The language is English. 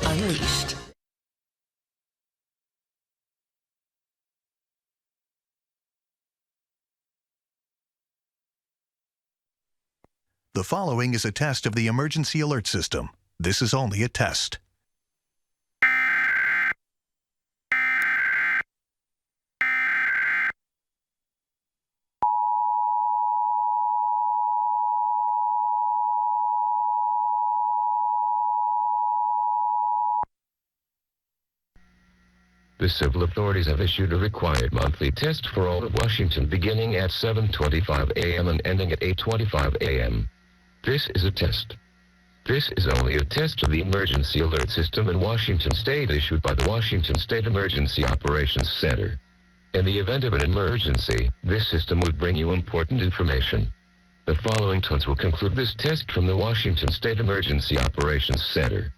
unleashed. The following is a test of the emergency alert system. This is only a test. The civil authorities have issued a required monthly test for all of Washington beginning at 7:25 a.m. and ending at 8:25 a.m. This is a test. This is only a test of the emergency alert system in Washington State issued by the Washington State Emergency Operations Center. In the event of an emergency, this system would bring you important information. The following tones will conclude this test from the Washington State Emergency Operations Center.